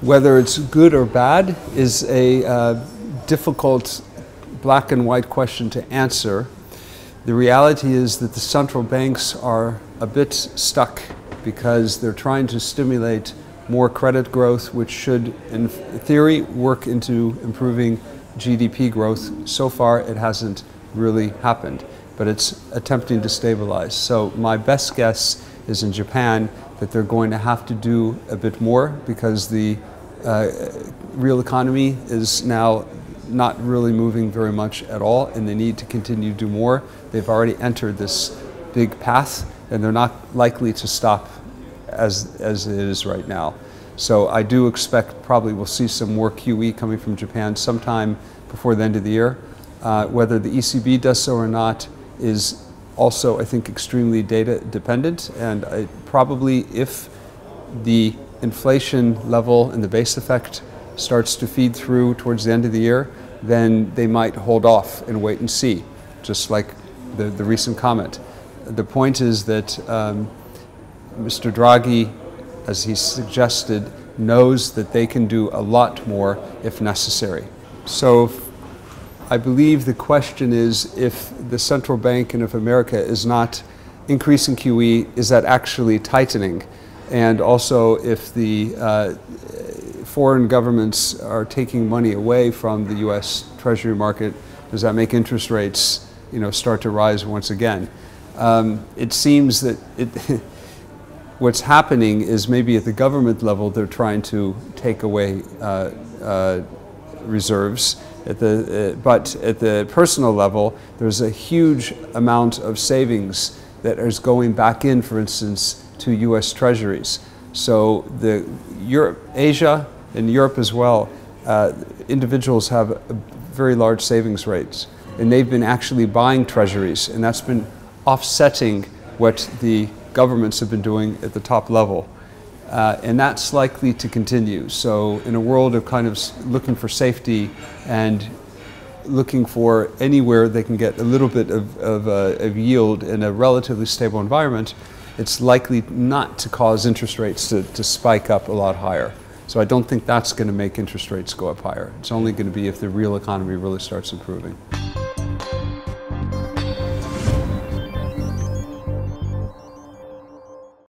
Whether it's good or bad is a difficult black and white question to answer. The reality is that the central banks are a bit stuck because they're trying to stimulate more credit growth, which should, in theory, work into improving GDP growth. So far, it hasn't really happened, but it's attempting to stabilize. So my best guess is in Japan that they're going to have to do a bit more because the real economy is now not really moving very much at all, and they need to continue to do more. They've already entered this big path, and they're not likely to stop as it is right now. So I do expect probably we'll see some more QE coming from Japan sometime before the end of the year. Whether the ECB does so or not is also, I think, extremely data dependent, and probably if the inflation level and the base effect starts to feed through towards the end of the year, then they might hold off and wait and see, just like the recent comment. The point is that Mr. Draghi, as he suggested, knows that they can do a lot more if necessary. So I believe the question is, if the central bank and if America is not increasing QE, is that actually tightening? And also, if the foreign governments are taking money away from the U.S. Treasury market, does that make interest rates, start to rise once again? It seems that what's happening is maybe at the government level they're trying to take away reserves. But at the personal level, there's a huge amount of savings that is going back in, for instance, to U.S. Treasuries. So Asia and Europe as well, individuals have very large savings rates, and they've been actually buying treasuries, and that's been offsetting what the governments have been doing at the top level. And that's likely to continue. So in a world of kind of looking for safety and looking for anywhere they can get a little bit of yield in a relatively stable environment, it's likely not to cause interest rates to spike up a lot higher. So I don't think that's going to make interest rates go up higher. It's only going to be if the real economy really starts improving.